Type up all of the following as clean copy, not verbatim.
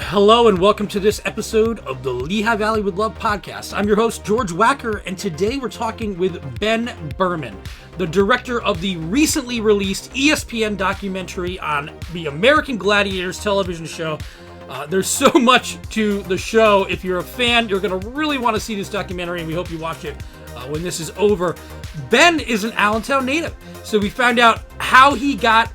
Hello and welcome to this episode of the Lehigh Valley with Love podcast. I'm your host, George Wacker, and today we're talking with Ben Berman, the director of the recently released ESPN documentary on the American Gladiators television show. There's so much to the show. If you're a fan, you're going to really want to see this documentary, and we hope you watch it when this is over. Ben is an Allentown native, so we found out how he got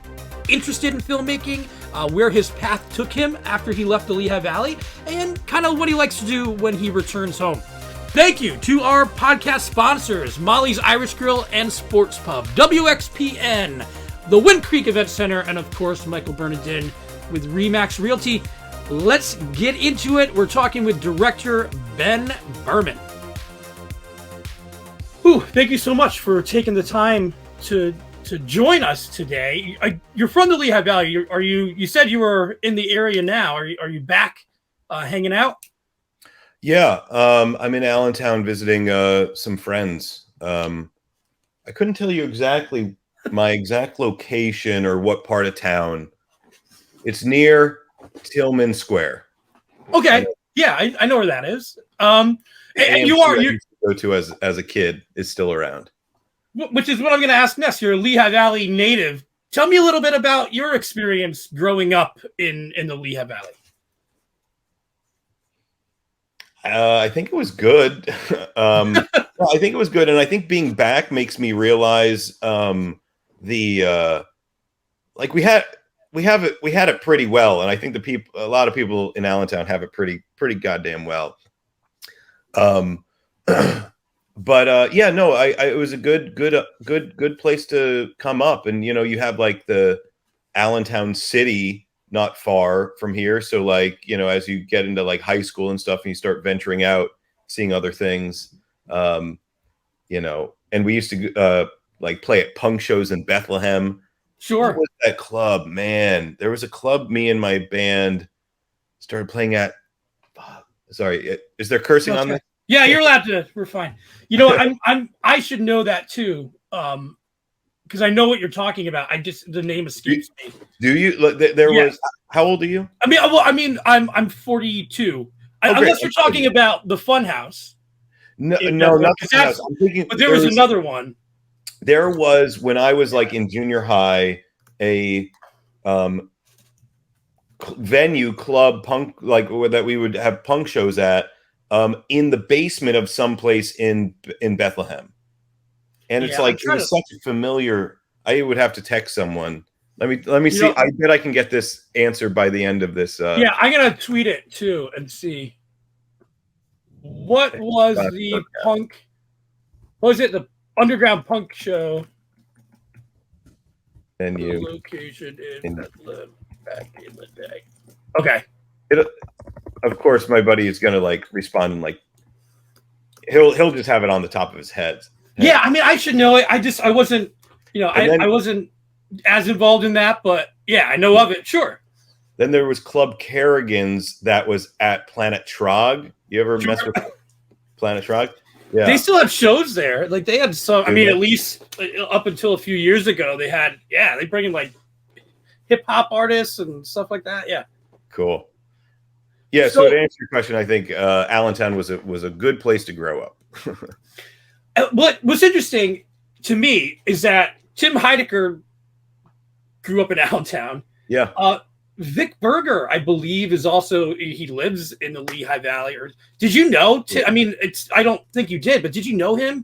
interested in filmmaking, where his path took him after he left the Lehigh Valley, and kind of what he likes to do when he returns home. Thank you to our podcast sponsors, Molly's Irish Grill and Sports Pub, WXPN, the Wind Creek Event Center, and of course, Michael Bernardin with Remax Realty. Let's get into it. We're talking with director Ben Berman. Ooh, thank you so much for taking the time to join us today. You're from the Lehigh Valley. You said you were in the area now. Are you back hanging out? Yeah, I'm in Allentown visiting some friends. I couldn't tell you exactly my exact location or what part of town. It's near Tillman Square. Okay, yeah, I know where that is. And you used to go to as a kid is still around. Which is what I'm going to ask next. You're a Lehigh Valley native. Tell me a little bit about your experience growing up in the Lehigh Valley. I think it was good. I think it was good, and I think being back makes me realize we had it pretty well, and I think a lot of people in Allentown have it pretty goddamn well. But it was a good place to come up, and you have like the Allentown City not far from here, so as you get into like high school and stuff, and you start venturing out, seeing other things, and we used to play at punk shows in Bethlehem. Sure. What was that club, man? There was a club me and my band started playing at. Sorry, is there cursing on this? Yeah, you're allowed to. We're fine. I should know that too, because I know what you're talking about. The name escapes me. Do you? Was. How old are you? I'm 42. Okay. Unless you're talking about the Funhouse. No, not the Funhouse. I'm thinking, but there was another one. There was when I was in junior high, a venue club punk that we would have punk shows at. In the basement of some place in Bethlehem, and it's was such a familiar. I would have to text someone. Let me see. I bet I can get this answer by the end of this. Yeah, I'm gonna tweet it too and see. What was the punk? What was it? The underground punk show. Venue location in Bethlehem back in the day. Okay. Of course, my buddy is gonna respond and he'll just have it on the top of his head. Yeah, I should know it. I wasn't, I wasn't as involved in that, but yeah, I know of it. Sure. Then there was Club Kerrigan's that was at Planet Trog. You ever mess with Planet Trog? Yeah, they still have shows there. They had some. At least up until a few years ago, they had. Yeah, they bring in hip hop artists and stuff like that. Yeah. Cool. Yeah, so to answer your question, I think Allentown was a good place to grow up. What's interesting to me is that Tim Heidecker grew up in Allentown. Yeah. Vic Berger, I believe, he lives in the Lehigh Valley. Or did you know? I don't think you did, but did you know him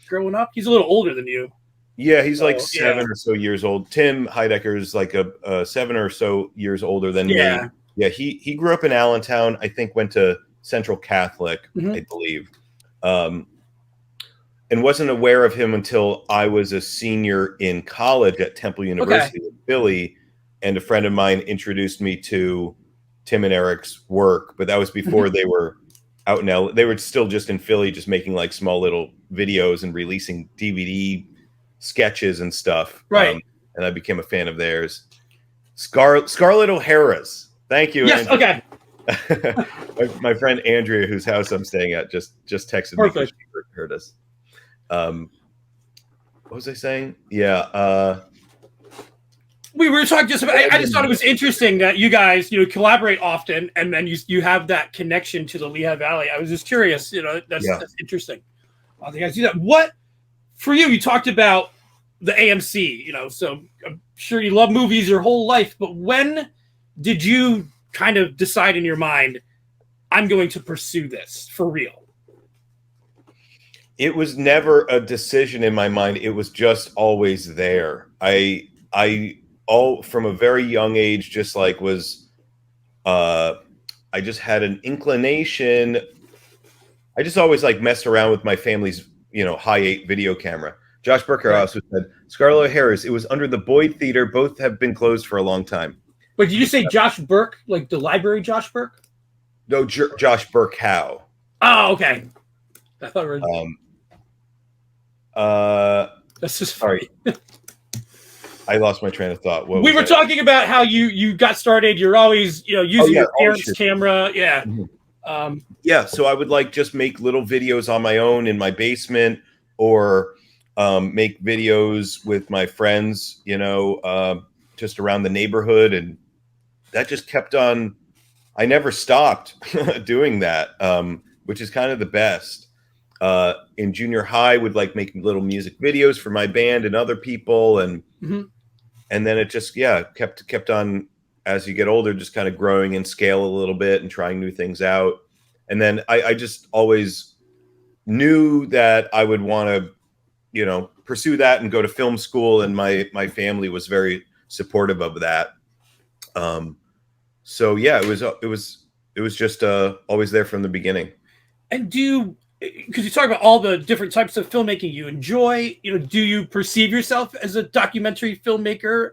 growing up? He's a little older than you. Yeah, he's 7 or so years old. Tim Heidecker is a 7 or so years older than me. Yeah, he grew up in Allentown. I think went to Central Catholic, I believe, and wasn't aware of him until I was a senior in college at Temple University in Philly, and a friend of mine introduced me to Tim and Eric's work. But that was before they were out in LA. They were still just in Philly, just making small little videos and releasing DVD sketches and stuff. Right. And I became a fan of theirs. Scarlett O'Hara's. Thank you. Yes. Andrea. Okay. my friend Andrea, whose house I'm staying at, just texted me because she heard us. What was I saying? Yeah. We were talking just about, I just thought it was interesting that you guys, collaborate often, and then you have that connection to the Lehigh Valley. I was just curious, that's interesting. I think I see that. What, for you, you talked about the AMC, so I'm sure you love movies your whole life, but when did you kind of decide in your mind, I'm going to pursue this for real? It was never a decision in my mind. It was just always there. From a very young age, just like I just had an inclination. I just always like messed around with my family's, high 8 video camera. Josh Burker also said, Scarlett Harris, it was under the Boyd Theater. Both have been closed for a long time. Wait, did you say Josh Burke, like the library Josh Burke? No, Josh Burkow. Oh, okay. I thought we were... That's just sorry. I lost my train of thought. We were talking about how you got started. You're always, using your parents' camera. Yeah. Mm-hmm. So I would like just make little videos on my own in my basement, or make videos with my friends, just around the neighborhood. And that just kept on. I never stopped doing that, which is kind of the best. In junior high, would like make little music videos for my band and other people. And and then it just, kept on as you get older, just kind of growing in scale a little bit and trying new things out. And then I just always knew that I would want to, pursue that and go to film school. And my family was very supportive of that. So yeah, it was just always there from the beginning. And because you talk about all the different types of filmmaking you enjoy, do you perceive yourself as a documentary filmmaker,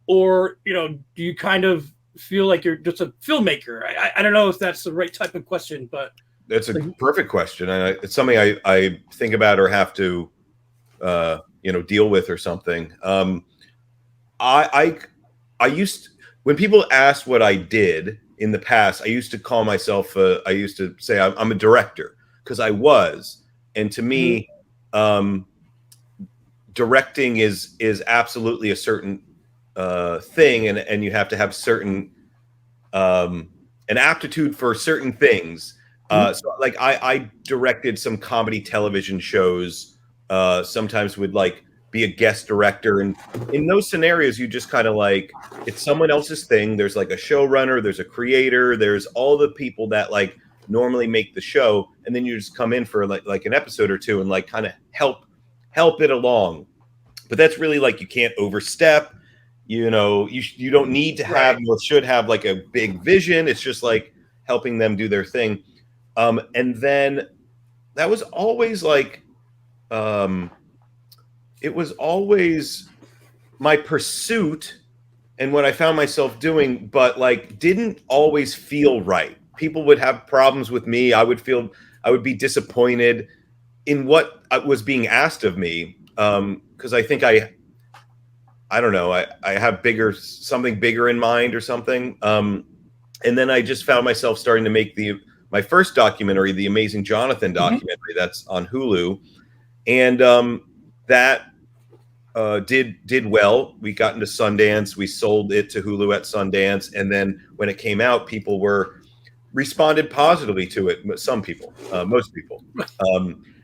or do you kind of feel like you're just a filmmaker? I don't know if that's the right type of question, but that's a perfect question, and it's something I think about or have to deal with or something. I used, when people asked what I did in the past, I used to call myself I used to say I'm a director, because I was. And to me, directing is absolutely a certain thing, and you have to have certain an aptitude for certain things. So like I directed some comedy television shows, sometimes would like be a guest director, and in those scenarios you just kind of like, it's someone else's thing. There's like a showrunner, there's a creator, there's all the people that like normally make the show, and then you just come in for like an episode or two and like kind of help it along. But that's really like, you can't overstep, you don't need to have, you should have like a big vision. It's just like helping them do their thing. And then that was always like, it was always my pursuit and what I found myself doing, but like didn't always feel right. People would have problems with me. I would be disappointed in what was being asked of me. Because I think I don't know, I have something bigger in mind or something. And then I just found myself starting to make my first documentary, the Amazing Jonathan documentary, that's on Hulu. And that did well. We got into Sundance. We sold it to Hulu at Sundance. And then when it came out, people responded positively to it. Some people, most people.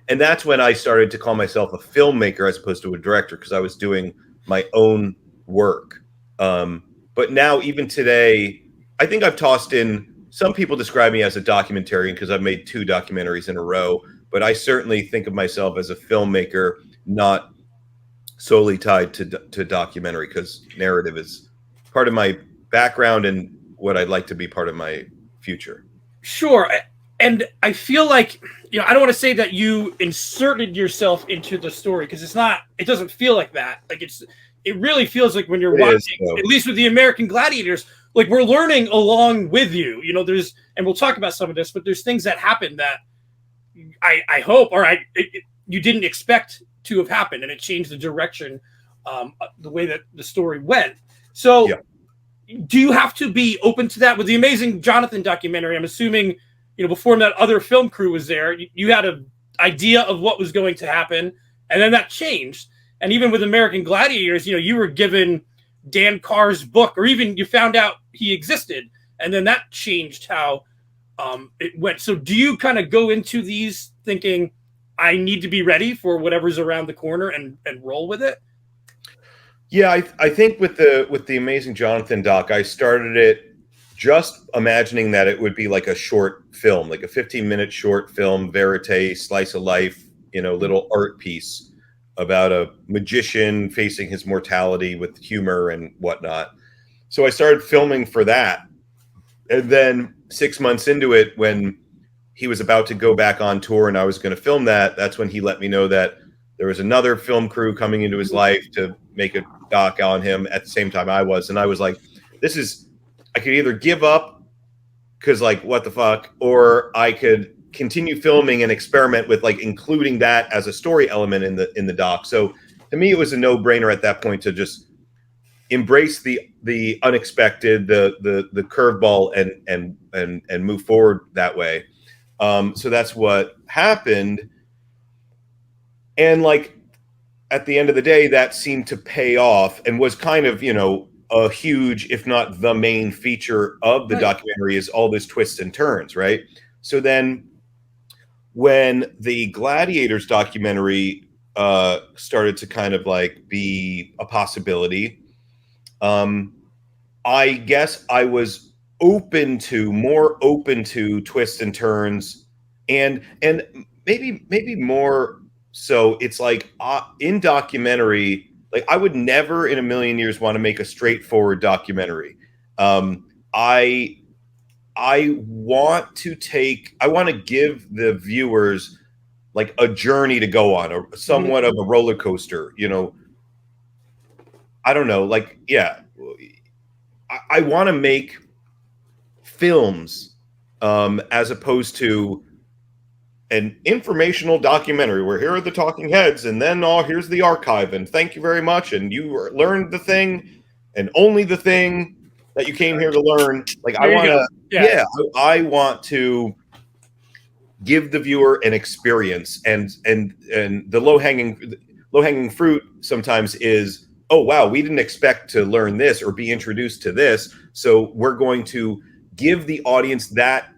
And that's when I started to call myself a filmmaker as opposed to a director, because I was doing my own work. But now, even today, I think I've tossed in, some people describe me as a documentarian because I've made 2 documentaries in a row, but I certainly think of myself as a filmmaker, not solely tied to documentary, because narrative is part of my background and what I'd like to be part of my future. Sure. And I feel like, I don't want to say that you inserted yourself into the story, because it doesn't feel like that. Like it really feels like when you're watching, at least with the American Gladiators, like we're learning along with you. And we'll talk about some of this, but there's things that happen that I hope, or you didn't expect to have happened, and it changed the direction, the way that the story went. So do you have to be open to that? With the Amazing Jonathan documentary, I'm assuming, before that other film crew was there, you had an idea of what was going to happen, and then that changed. And even with American Gladiators, you were given Dan Carr's book, or even you found out he existed, and then that changed how it went. So do you kind of go into these thinking, I need to be ready for whatever's around the corner and roll with it? Yeah, I think with the Amazing Jonathan doc, I started it just imagining that it would be like a short film, like a 15-minute short film, verite, slice of life, little art piece about a magician facing his mortality with humor and whatnot. So I started filming for that. And then 6 months into it, when he was about to go back on tour and I was going to film that, that's when he let me know that there was another film crew coming into his life to make a doc on him at the same time I was. And I was like, I could either give up because like, what the fuck, or I could continue filming and experiment with like including that as a story element in the doc. So to me, it was a no-brainer at that point to just embrace the unexpected, the curveball and move forward that way. So that's what happened. And like at the end of the day, that seemed to pay off and was kind of, a huge, if not the main feature of the documentary, is all those twists and turns, right? So then when the Gladiators documentary started to kind of like be a possibility, I guess I was more open to twists and turns, and maybe more so. It's like in documentary, like I would never in a million years want to make a straightforward documentary. I want to give the viewers like a journey to go on, or somewhat of a roller coaster, I don't know, like, yeah, I want to make films as opposed to an informational documentary where here are the talking heads and then here's the archive and thank you very much and you learned the thing and only the thing that you came here to learn. Like I want to give the viewer an experience, and the low-hanging fruit sometimes is, oh wow, we didn't expect to learn this or be introduced to this, so we're going to give the audience that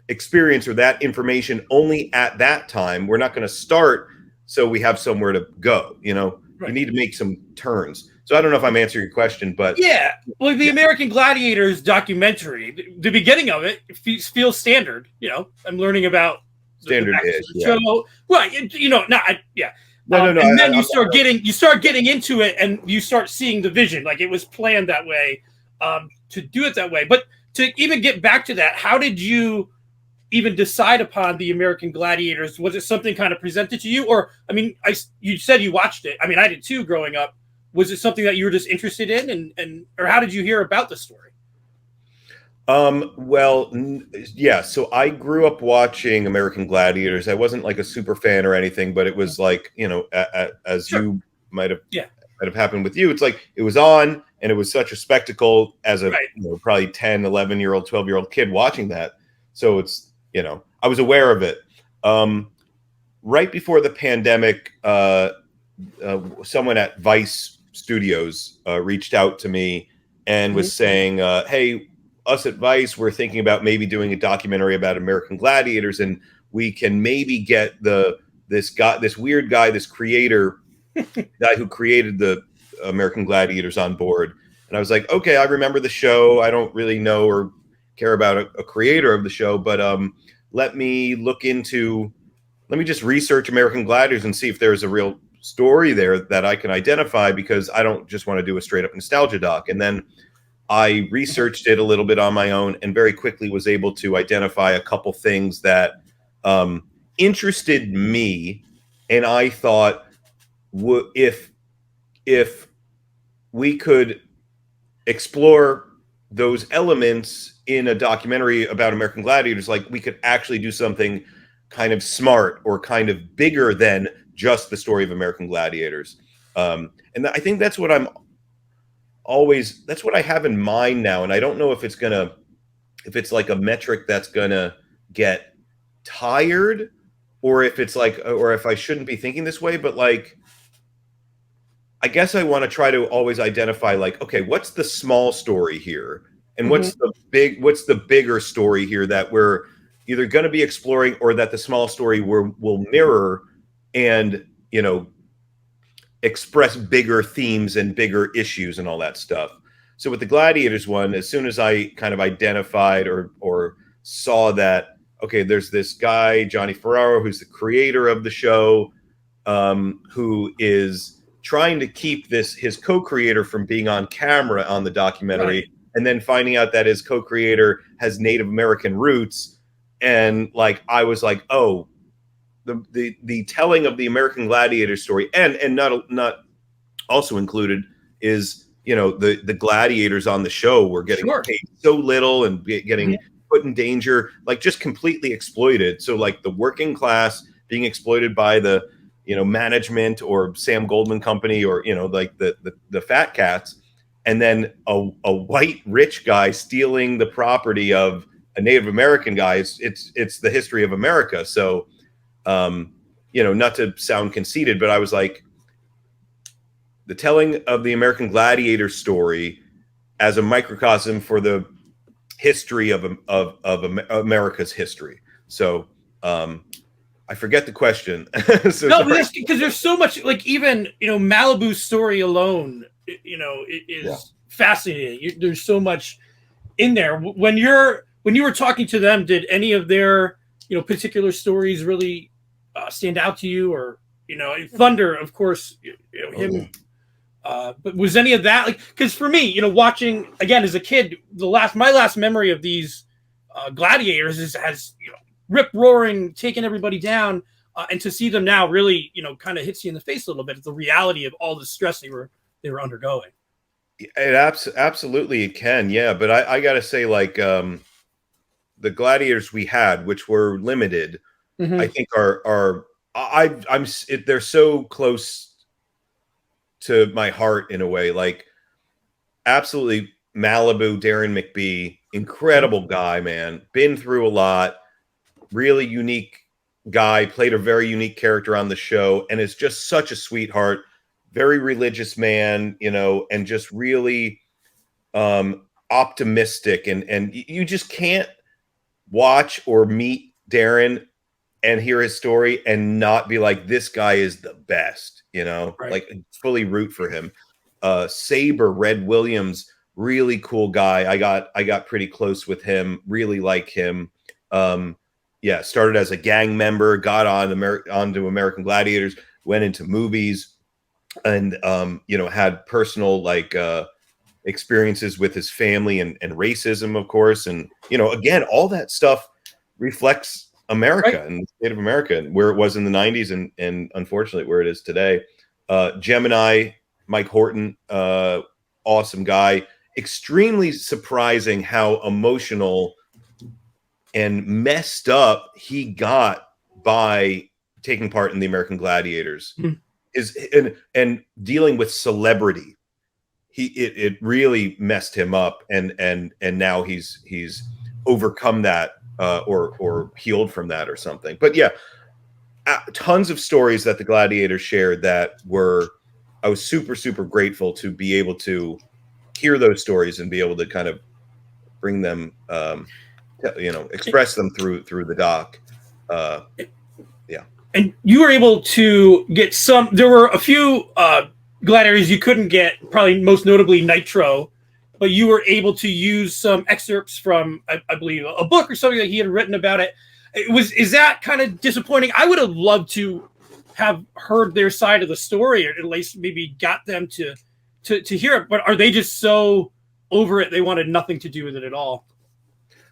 experience or that information only at that time. We're not going to start so we have somewhere to go. You need to make some turns. So I don't know if I'm answering your question, but yeah, well, the American Gladiators documentary, the beginning of it feels standard. I'm learning about standard-ish, show, right? No. And then you start getting into it, and you start seeing the vision. Like it was planned that way, to do it that way. But to even get back to that, how did you even decide upon the American Gladiators? Was it something kind of presented to you, or you said you watched it. I mean, I did too growing up. Was it something that you were just interested in, or how did you hear about the story? Well, yeah. So I grew up watching American Gladiators. I wasn't like a super fan or anything, but it was like, as sure. You might have happened with you. It's like it was on, and it was such a spectacle as a probably 10, 11-year-old, 12-year-old kid watching that. So it's, I was aware of it. Right before the pandemic, someone at Vice Studios reached out to me and was saying, hey, us at Vice, we're thinking about maybe doing a documentary about American Gladiators, and we can maybe get this weird guy, this creator, guy who created the American Gladiators on board. And I was like, okay, I remember the show. I don't really know or care about a creator of the show, but let me just research American Gladiators and see if there's a real story there that I can identify, because I don't just want to do a straight up nostalgia doc. And then I researched it a little bit on my own and very quickly was able to identify a couple things that interested me. And I thought, if we could explore those elements in a documentary about American Gladiators, like we could actually do something kind of smart or kind of bigger than just the story of American Gladiators. And I think that's what that's what I have in mind now. And I don't know if it's like a metric that's gonna get tired, or if it's like, or if I shouldn't be thinking this way, but like, I guess I want to try to always identify, like, okay, what's the small story here, and what's the bigger story here that we're either going to be exploring, or that the small story will mirror, and express bigger themes and bigger issues and all that stuff. So with the Gladiators one, as soon as I kind of identified or saw that, okay, there's this guy, Johnny Ferraro, who's the creator of the show, who is trying to keep his co-creator from being on camera on the documentary, right, and then finding out that his co-creator has Native American roots. And like, I was like, oh, the telling of the American Gladiator story, and not also included is, the gladiators on the show were getting paid so little and getting put in danger, like just completely exploited. So like the working class being exploited by the management or Sam Goldman Company, or like the fat cats, and then a white rich guy stealing the property of a Native American guy. It's the history of America. So not to sound conceited, but I was like, the telling of the American Gladiator story as a microcosm for the history of America's history. So I forget the question. So no, because there's so much, like, even Malibu's story alone, it is fascinating. There's so much in there. When you were talking to them, did any of their particular stories really stand out to you? Or Thunder, of course, him. But was any of that, like, because for me, watching again as a kid, my last memory of these gladiators is as rip roaring, taking everybody down, and to see them now really kind of hits you in the face a little bit. The reality of all the stress they were undergoing. It absolutely it can, yeah. But I gotta say, like, the gladiators we had, which were limited, I think they're so close to my heart in a way. Like, absolutely, Malibu, Darren McBee, incredible guy, man. Been through a lot. Really unique guy. Played a very unique character on the show, and is just such a sweetheart. Very religious man, and just really optimistic. And you just can't watch or meet Darren and hear his story and not be like, this guy is the best, right, like fully root for him. Saber, Red Williams, really cool guy. I got pretty close with him, really like him. Started as a gang member, got onto American Gladiators, went into movies, and had personal experiences with his family and racism, of course. And again, all that stuff reflects America, right, and the state of America, and where it was in the 90s, and unfortunately where it is today. Gemini, Mike Horton, awesome guy. Extremely surprising how emotional and messed up he got by taking part in the American Gladiators. And dealing with celebrity. It really messed him up, and now he's overcome that, or healed from that or something. But yeah, tons of stories that the Gladiators shared that I was super, super grateful to be able to hear those stories and be able to kind of bring them, express them through the doc. And you were able to get there were a few gladiators you couldn't get, probably most notably Nitro, but you were able to use some excerpts from, I believe, a book or something that he had written about it. Is that kind of disappointing? I would have loved to have heard their side of the story, or at least maybe got them to hear it. But are they just so over it they wanted nothing to do with it at all?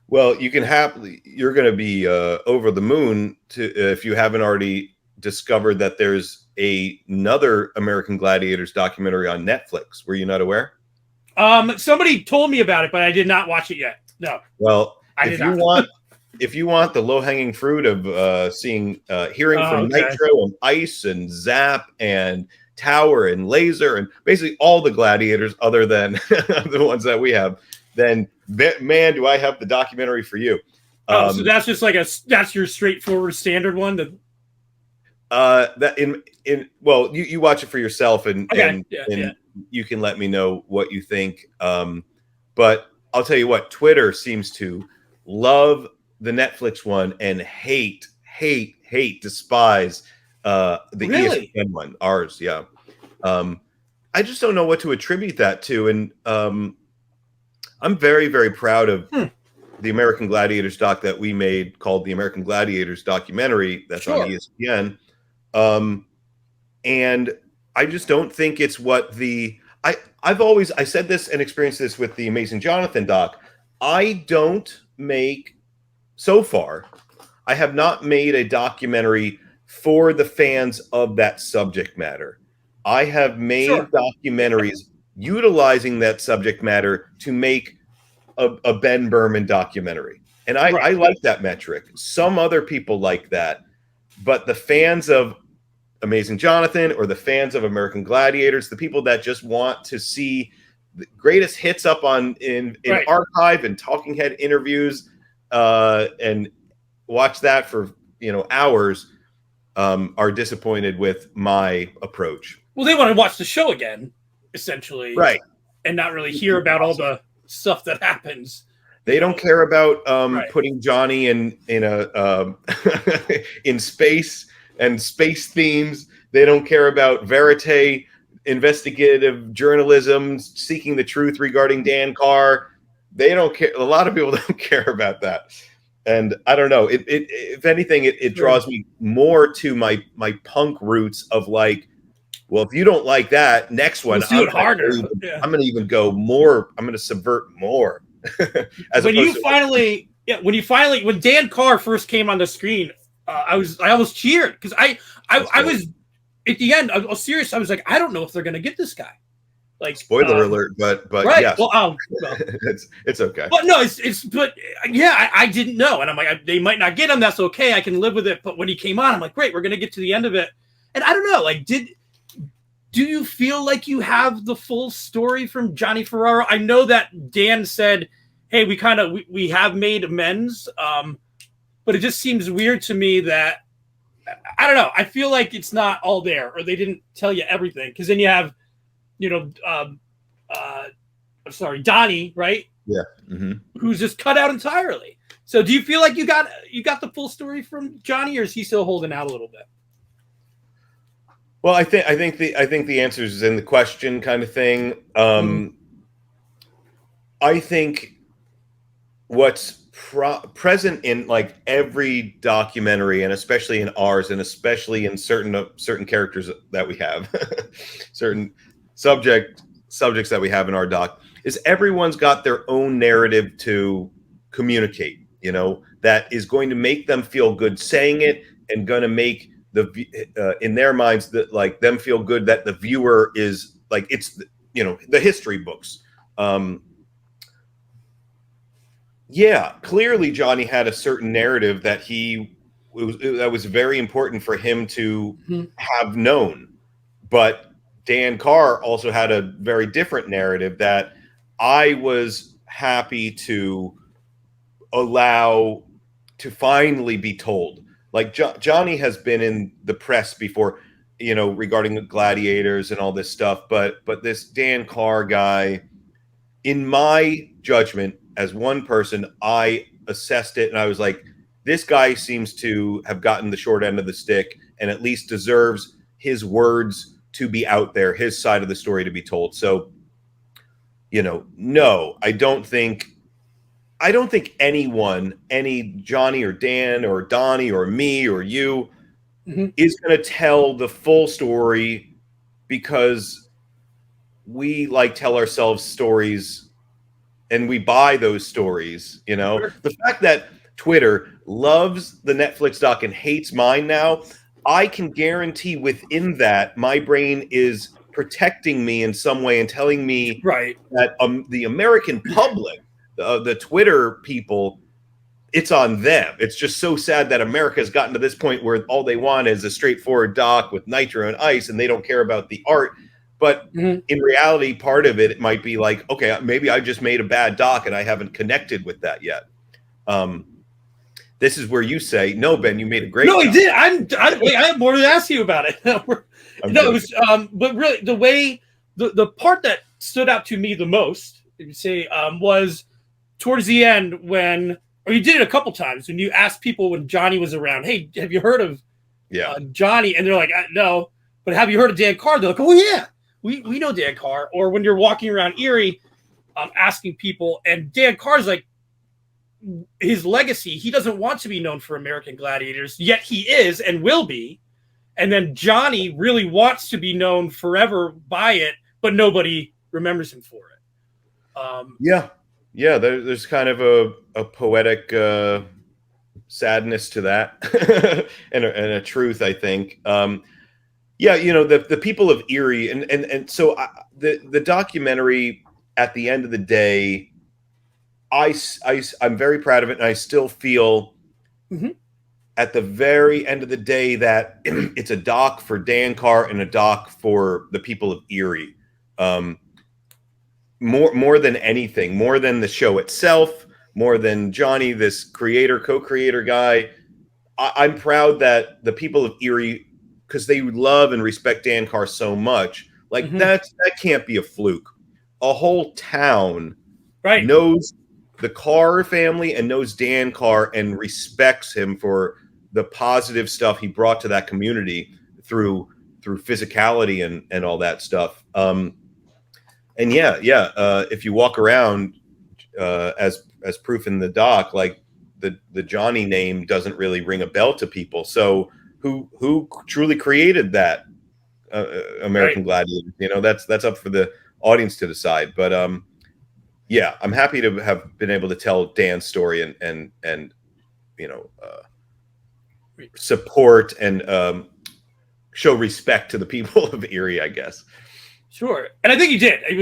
Well, you're going to be over the moon if you haven't already discovered that there's another American Gladiators documentary on Netflix. Were you not aware? Somebody told me about it, but I did not watch it yet. No. Well, if you want the low-hanging fruit of hearing from Nitro and Ice and Zap and Tower and Laser and basically all the gladiators other than the ones that we have, then man, do I have the documentary for you. So that's just like that's your straightforward standard one. That well, you watch it for yourself, and okay. and you can let me know what you think. But I'll tell you what, Twitter seems to love the Netflix one and hate, despise the Really? ESPN one, ours. Yeah. I just don't know what to attribute that to, and I'm very, very proud of the American Gladiators doc that we made called the American Gladiators Documentary. That's on ESPN. And I just don't think it's what I said this and experienced this with the Amazing Jonathan doc. So far, I have not made a documentary for the fans of that subject matter. I have made documentaries utilizing that subject matter to make a Ben Berman documentary. And I like that metric. Some other people like that. But the fans of Amazing Jonathan or the fans of American Gladiators, the people that just want to see the greatest hits up in archive and talking head interviews and watch that for hours, are disappointed with my approach. Well, they want to watch the show again, essentially, right, and not really hear about all the stuff that happens. They don't care about putting Johnny in a in space and space themes. They don't care about verite, investigative journalism, seeking the truth regarding Dan Carr. They don't care. A lot of people don't care about that. And I don't know. If anything, it draws me more to my punk roots of like, well, if you don't like that, next one, I'm going to even go more. I'm going to subvert more. When Dan Carr first came on the screen, I almost cheered because I was at the end. I was serious. I was like, I don't know if they're going to get this guy. Like, spoiler alert, but right. Yes. Well, it's okay. But no, I didn't know, and I'm like, they might not get him. That's okay. I can live with it. But when he came on, I'm like, great, we're going to get to the end of it. And I don't know, like, do you feel like you have the full story from Johnny Ferraro? I know that Dan said, hey, we have made amends, but it just seems weird to me that, I don't know, I feel like it's not all there, or they didn't tell you everything, because then you have, Donnie, right? Yeah. Mm-hmm. Who's just cut out entirely. So do you feel like you got the full story from Johnny, or is he still holding out a little bit? Well, I think the answer is in the question kind of thing. I think what's present in like every documentary, and especially in ours, and especially in certain characters that we have, certain subjects that we have in our doc, is everyone's got their own narrative to communicate. That is going to make them feel good saying it, and going to make in their minds that like them feel good that the viewer is like, it's the history books. Clearly Johnny had a certain narrative that that was very important for him to have known, but Dan Carr also had a very different narrative that I was happy to allow to finally be told. Like Johnny has been in the press before, regarding the Gladiators and all this stuff. But this Dan Carr guy, in my judgment, as one person, I assessed it and I was like, this guy seems to have gotten the short end of the stick and at least deserves his words to be out there, his side of the story to be told. So, no, I don't think anyone, any Johnny or Dan or Donnie or me or you, is going to tell the full story, because we tell ourselves stories and we buy those stories. The fact that Twitter loves the Netflix doc and hates mine now, I can guarantee within that my brain is protecting me in some way and telling me that the American public, the Twitter people, it's on them. It's just so sad that America has gotten to this point where all they want is a straightforward doc with nitro and ice, and they don't care about the art. But in reality, part of it might be like, okay, maybe I just made a bad doc and I haven't connected with that yet. this is where you say, no, Ben, you made a great No, job. I did. I have more to ask you about it. No, it was, but really the way, the part that stood out to me the most, if you say, was towards the end when, or you did it a couple times when you asked people when Johnny was around, hey, have you heard of Johnny? And they're like, no, but have you heard of Dan Carr? They're like, oh yeah, we know Dan Carr. Or when you're walking around Erie, asking people, and Dan Carr's like, his legacy, he doesn't want to be known for American Gladiators, yet he is and will be. And then Johnny really wants to be known forever by it, but nobody remembers him for it. There's kind of a poetic sadness to that, and a truth, I think. The people of Erie, and so the documentary, at the end of the day, I'm very proud of it, and I still feel at the very end of the day that it's a doc for Dan Carr and a doc for the people of Erie. More than anything, more than the show itself, more than Johnny, this co-creator guy. I'm proud that the people of Erie, because they love and respect Dan Carr so much, like that can't be a fluke. A whole town knows the Carr family and knows Dan Carr and respects him for the positive stuff he brought to that community through physicality and all that stuff. If you walk around, as proof in the doc, like the Johnny name doesn't really ring a bell to people. So who truly created that American Gladiators? That's up for the audience to decide. But I'm happy to have been able to tell Dan's story and support and show respect to the people of Erie, I guess. Sure. And I think you did. It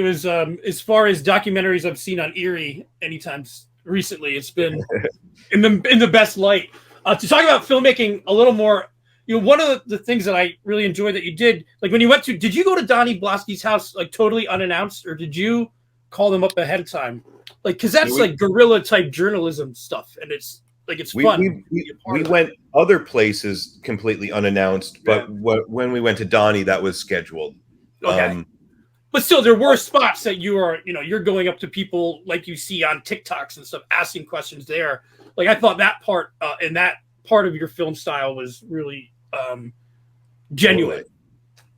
was as far as documentaries I've seen on Erie anytime recently, it's been in the best light. To talk about filmmaking a little more, one of the things that I really enjoyed that you did, like when you did you go to Donnie Blosky's house like totally unannounced, or did you call them up ahead of time? Like, because that's like guerrilla type journalism stuff, and it's like it's fun. We went other places completely unannounced, but when we went to Donnie, that was scheduled. Okay. But still, there were spots that you're going up to people like you see on TikToks and stuff, asking questions there. Like, I thought that part and that part of your film style was really genuine.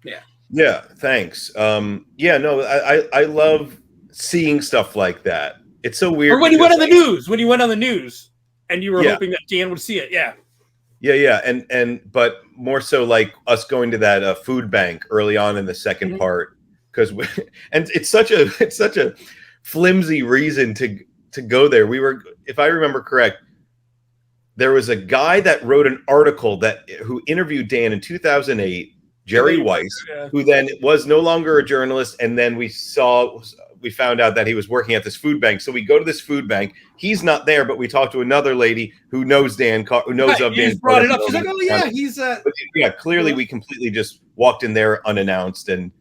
Totally. Yeah. Thanks. I love seeing stuff like that. It's so weird. Or when you went on the news, and you were hoping that Dan would see it. But more so like us going to that food bank early on in the second part, because it's such a flimsy reason to go there. We were, if I remember correct, there was a guy that wrote an article who interviewed Dan in 2008, Jerry Weiss, who then was no longer a journalist, and then we found out that he was working at this food bank. So we go to this food bank. He's not there, but we talk to another lady who knows Dan Carr, who knows of Dan. Brought it up. She's like, "Oh yeah, he's." Clearly, we completely just walked in there unannounced, and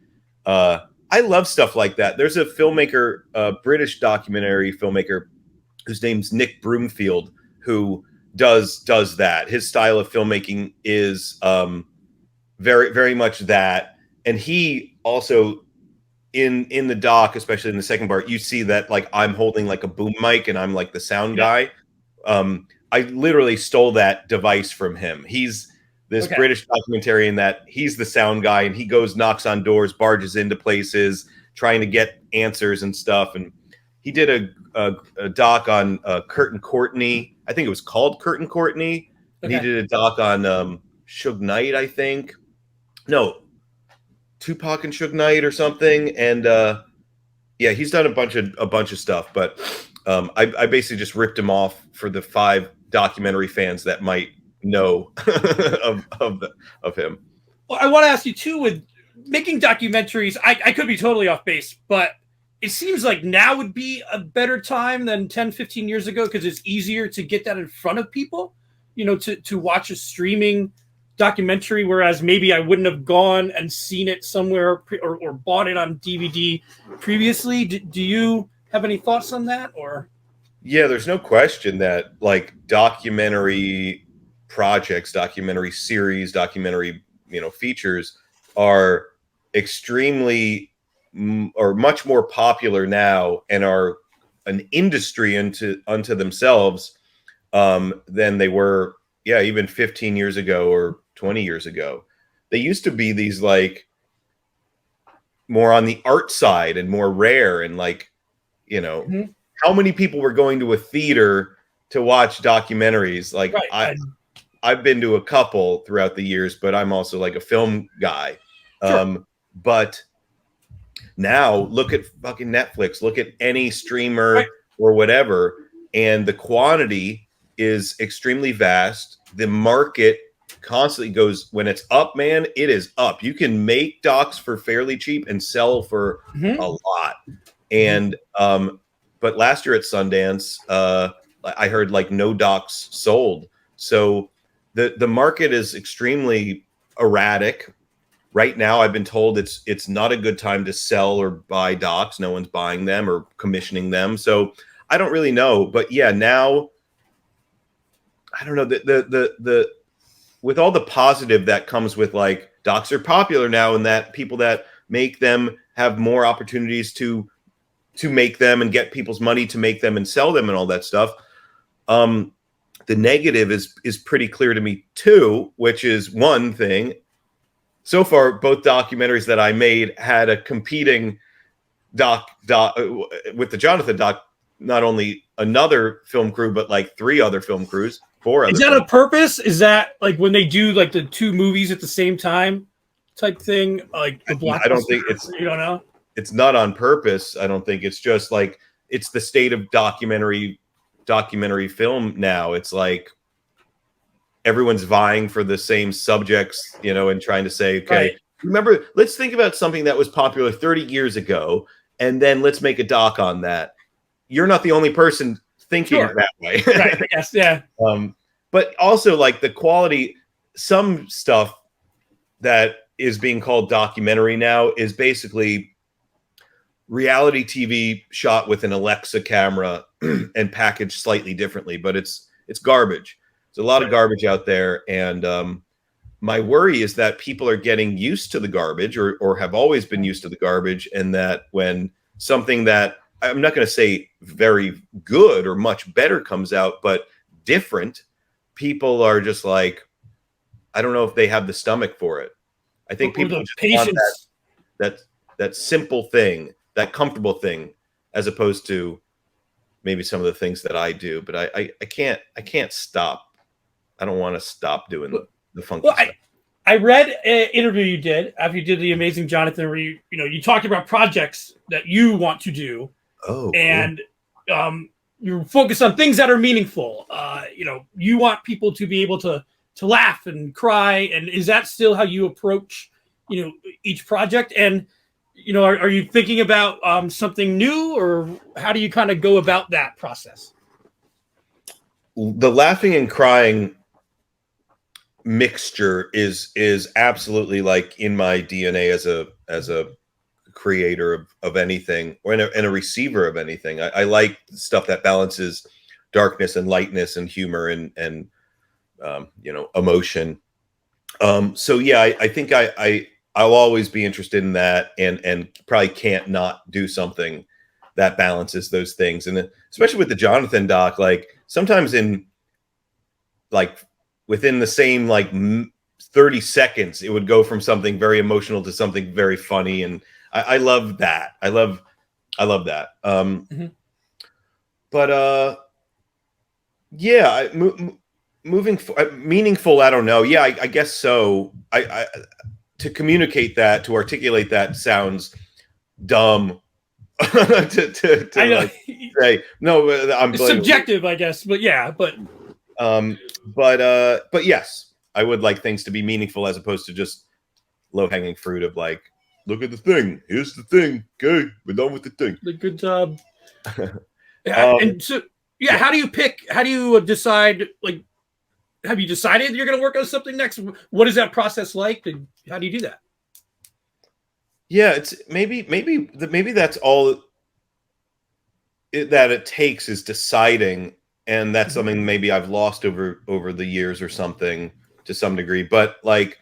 I love stuff like that. There's a filmmaker, British documentary filmmaker, whose name's Nick Broomfield, who does that. His style of filmmaking is very, very much that, and he also. In the doc, especially in the second part, you see that like I'm holding like a boom mic and I'm like the sound guy. I literally stole that device from him. He's this British documentarian that he's the sound guy, and he goes, knocks on doors, barges into places, trying to get answers and stuff. And he did a doc on Kurt and Courtney. I think it was called Kurt and Courtney. And he did a doc on Suge Knight, I think. No, Tupac and Suge Knight or something, and he's done a bunch of stuff. But I basically just ripped him off for the 5 documentary fans that might know of him. Well, I want to ask you too, with making documentaries. I could be totally off base, but it seems like now would be a better time than 10, 15 years ago, because it's easier to get that in front of people. To watch a streaming documentary, whereas maybe I wouldn't have gone and seen it somewhere or bought it on DVD previously. Do you have any thoughts on that? Or Yeah, there's no question that like documentary projects, documentary series, documentary, features are extremely or much more popular now and are an industry unto themselves than they were, yeah, even 15 years ago or 20 years ago. They used to be these like more on the art side and more rare and like, you know, Mhm. how many people were going to a theater to watch documentaries? Like Right. I've been to a couple throughout the years, but I'm also like a film guy. Sure. But now look at fucking Netflix, look at any Right. streamer or whatever, and the quantity is extremely vast. The market constantly goes, when it's up, man, it is up. You can make docs for fairly cheap and sell for Mhm. a lot. Mhm. And but last year at Sundance, I heard like no docs sold. So the market is extremely erratic. Right now, I've been told it's not a good time to sell or buy docs. No one's buying them or commissioning them. So I don't really know. But yeah, now I don't know, the with all the positive that comes with like docs are popular now, and that people that make them have more opportunities to make them and get people's money to make them and sell them and all that stuff. Um, the negative is pretty clear to me too, which is one thing. So far, both documentaries that I made had a competing doc with the Jonathan doc. Not only another film crew, but like three other film crews, four Is other that film. a purpose? Is that like when they do like the two movies at the same time type thing? Like the I don't blockbuster? think it's You don't know? it's not on purpose. I don't think it's just like it's the state of documentary film now. It's like everyone's vying for the same subjects, and trying to say, okay, Right. remember, let's think about something that was popular 30 years ago, and then let's make a doc on that. You're not the only person thinking Sure. that way. Right. I guess. Yeah. But also like the quality, some stuff that is being called documentary now is basically reality TV shot with an Alexa camera and packaged slightly differently, but it's garbage. There's a lot of garbage out there, and my worry is that people are getting used to the garbage, or have always been used to the garbage, and that when something that I'm not going to say very good or much better comes out, but different, people are just like, I don't know if they have the stomach for it. I think Or people the just want patience. that simple thing, that comfortable thing, as opposed to maybe some of the things that I do. But I can't stop. I don't want to stop doing the funky Well, stuff. I read an interview you did after you did the Amazing Jonathan, where you talked about projects that you want to do, Oh, cool. and you focus on things that are meaningful. You want people to be able to laugh and cry, and is that still how you approach each project? And are you thinking about something new, or how do you kind of go about that process? The laughing and crying mixture is absolutely like in my DNA as a creator of anything, or and a receiver of anything. I like stuff that balances darkness and lightness and humor and emotion. So yeah, I think I'll always be interested in that, and probably can't not do something that balances those things. And especially with the Jonathan doc, like sometimes in like within the same like 30 seconds, it would go from something very emotional to something very funny. And I love that. I love that. But yeah, moving meaningful. I don't know. Yeah, I guess so. I to communicate that, to articulate that sounds dumb. to like say no. I'm it's subjective, I guess, but yeah, but yes, I would like things to be meaningful as opposed to just low hanging fruit of like, look at the thing. Here's the thing. Okay, we're done with the thing. Good job. And so, yeah, how do you pick? How do you decide? Like, have you decided you're going to work on something next? What is that process like? And how do you do that? Yeah, it's maybe that's all. that it takes is deciding, and that's something maybe I've lost over the years or something to some degree. But like,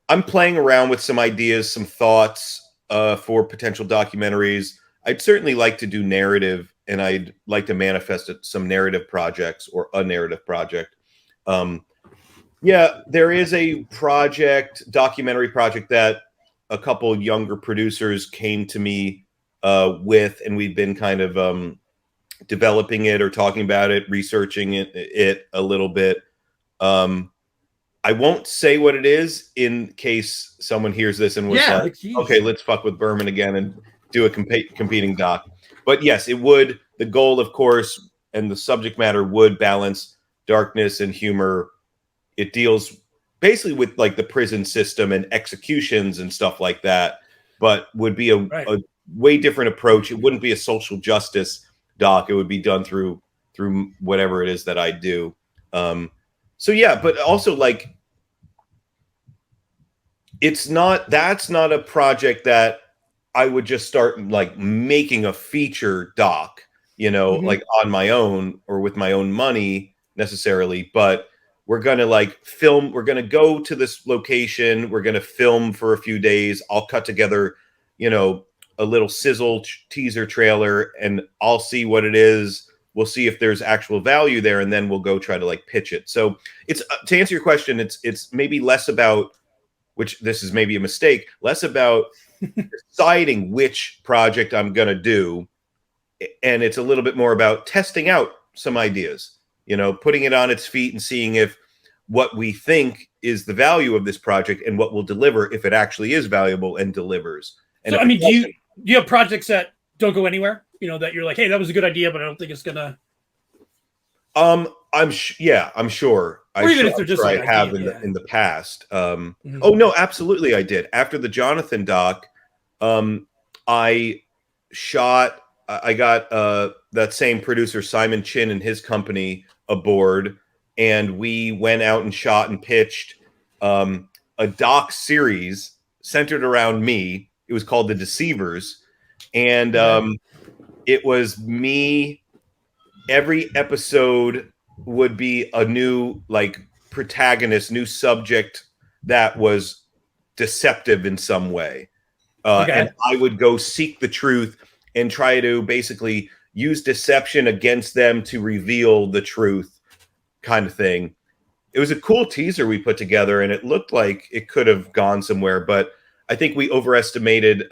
I'm playing around with some ideas, some thoughts for potential documentaries. I'd certainly like to do narrative, and I'd like to manifest some narrative projects or a narrative project. Yeah, there is a documentary project that a couple younger producers came to me with, and we've been kind of developing it or talking about it, researching it a little bit. I won't say what it is in case someone hears this and was like, okay, let's fuck with Berman again and do a competing doc. But yes, it would. The goal, of course, and the subject matter would balance darkness and humor. It deals basically with like the prison system and executions and stuff like that, but would be a way different approach. It wouldn't be a social justice doc. It would be done through whatever it is that I do. So yeah, but also like, that's not a project that I would just start like making a feature doc, like on my own or with my own money necessarily, but we're going to like film, we're going to go to this location, we're going to film for a few days. I'll cut together, a little sizzle teaser trailer, and I'll see what it is. We'll see if there's actual value there, and then we'll go try to like pitch it. So it's to answer your question, it's maybe less about, which this is maybe a mistake, less about deciding which project I'm going to do. And it's a little bit more about testing out some ideas, putting it on its feet and seeing if what we think is the value of this project and what will deliver, if it actually is valuable and delivers. And so, I mean, do you have projects that don't go anywhere? That you're like, hey, that was a good idea, but I don't think it's gonna. I'm sure. Or even if they're just I have in the past. Oh no, absolutely, I did. After the Jonathan doc, I got that same producer Simon Chin and his company aboard, and we went out and shot and pitched a doc series centered around me. It was called The Deceivers, and it was me. Every episode would be a new like protagonist, new subject that was deceptive in some way. And I would go seek the truth and try to basically use deception against them to reveal the truth, kind of thing. It was a cool teaser we put together, and it looked like it could have gone somewhere, but I think we overestimated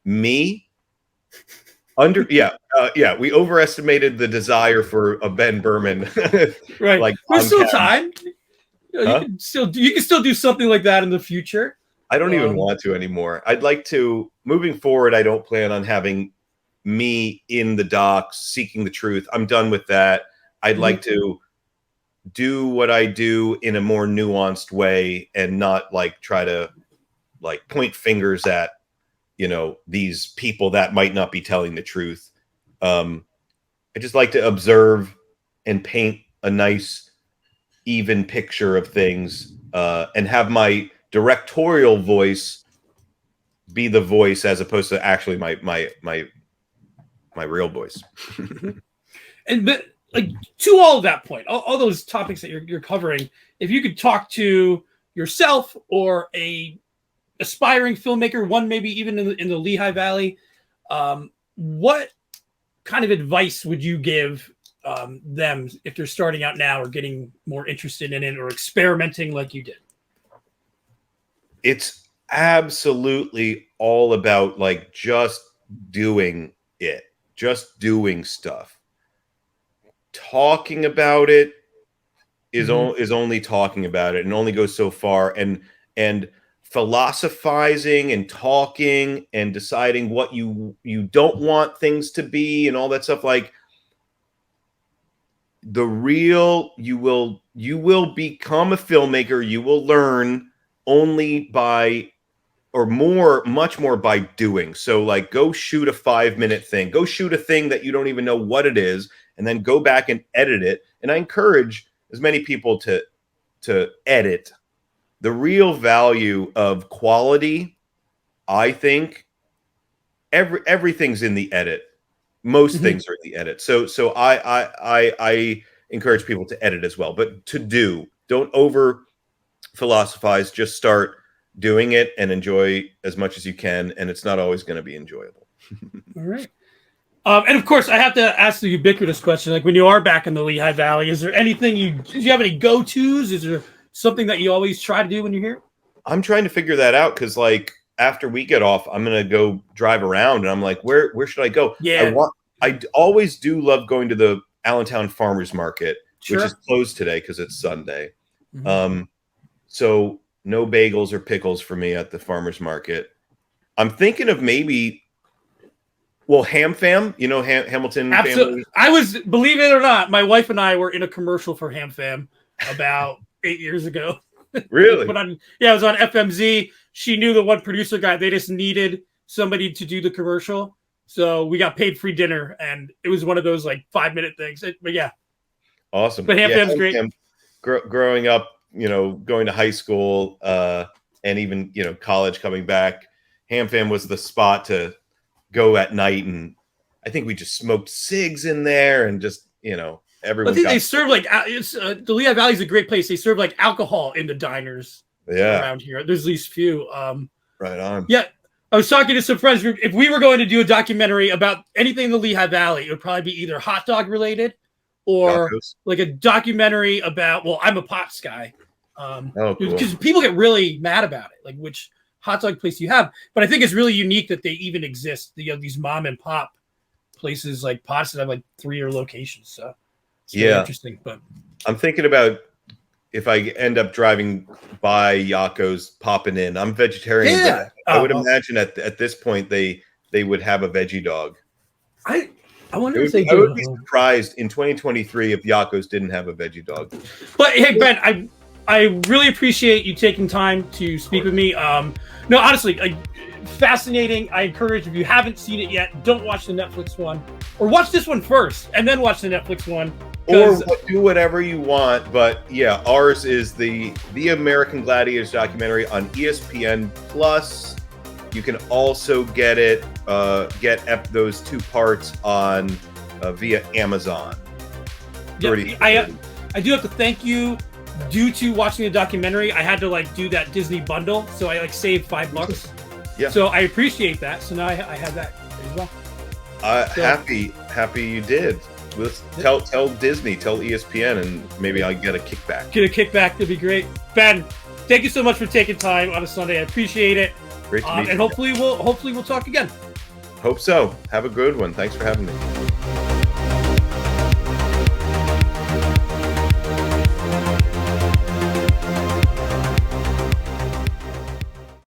me. We overestimated the desire for a Ben Berman. Right. Like, there's still time. You can still do something like that in the future. I don't even want to anymore. I'd like to, moving forward, I don't plan on having me in the docs seeking the truth. I'm done with that. I'd like to do what I do in a more nuanced way and not like try to like point fingers at these people that might not be telling the truth. I just like to observe and paint a nice, even picture of things, and have my directorial voice be the voice as opposed to actually my real voice. And like to all of that point, all those topics that you're covering, if you could talk to yourself or a aspiring filmmaker, one maybe even in the Lehigh Valley, what kind of advice would you give them if they're starting out now or getting more interested in it or experimenting like you did? It's absolutely all about like just doing it, just doing stuff. Talking about it is only talking about it and only goes so far, and philosophizing and talking and deciding what you don't want things to be and all that stuff, like the real you will become a filmmaker, you will learn only by, or much more by doing. So like, go shoot a 5-minute thing, go shoot a thing that you don't even know what it is, and then go back and edit it. And I encourage as many people to edit. The real value of quality, I think, everything's in the edit. Most things are in the edit. So I encourage people to edit as well, but don't over philosophize. Just start doing it and enjoy as much as you can, and it's not always going to be enjoyable. All right. And of course, I have to ask the ubiquitous question: like, when you are back in the Lehigh Valley, is there anything do you have any go-tos? Is there something that you always try to do when you're here? I'm trying to figure that out because, like, after we get off, I'm gonna go drive around, and I'm like, where should I go? Yeah, I always do love going to the Allentown Farmers Market, sure, which is closed today because it's Sunday. So no bagels or pickles for me at the farmers market. I'm thinking of maybe, Ham Fam, Hamilton Absolutely. family. Believe it or not, my wife and I were in a commercial for Ham Fam about 8 years ago. Really? It was on FMZ. She knew the one producer guy. They just needed somebody to do the commercial. So we got paid free dinner, and it was one of those like 5-minute things. But yeah. Awesome. But Ham Fam's great. Growing up, going to high school, and even, college coming back, Ham Fam was the spot to go at night. And I think we just smoked cigs in there and just, everyone. I think they serve like, the Lehigh Valley is a great place. They serve like alcohol in the diners around here. There's at least few. Right on. Yeah. I was talking to some friends. If we were going to do a documentary about anything in the Lehigh Valley, it would probably be either hot dog related or like a documentary about, I'm a Pops guy. Cool. Because people get really mad about it, like which hot dog place you have. But I think it's really unique that they even exist. These mom and pop places like Pops that have like 3 locations. So it's really interesting. But I'm thinking about if I end up driving by Yakko's, popping in. I'm vegetarian. Yeah. I would imagine at this point they would have a veggie dog. I wonder if they do. I would be surprised in 2023 if Yakko's didn't have a veggie dog. But hey, Ben, I really appreciate you taking time to speak with me. No, honestly, fascinating. I encourage, if you haven't seen it yet, don't watch the Netflix one, or watch this one first and then watch the Netflix one. Or do whatever you want, but yeah, ours is the American Gladiators documentary on ESPN Plus. You can also get it, those 2 parts on via Amazon. Yeah, I do have to thank you. Due to watching the documentary, I had to do that Disney bundle, so I saved $5. Yeah. So I appreciate that. So now I have that as well. Happy you did. Let's tell Disney, tell ESPN, and maybe I'll get a kickback. That'd be great. Ben, thank you so much for taking time on a Sunday. I appreciate it. Great to meet you. And hopefully we'll talk again. Hope so. Have a good one. Thanks for having me.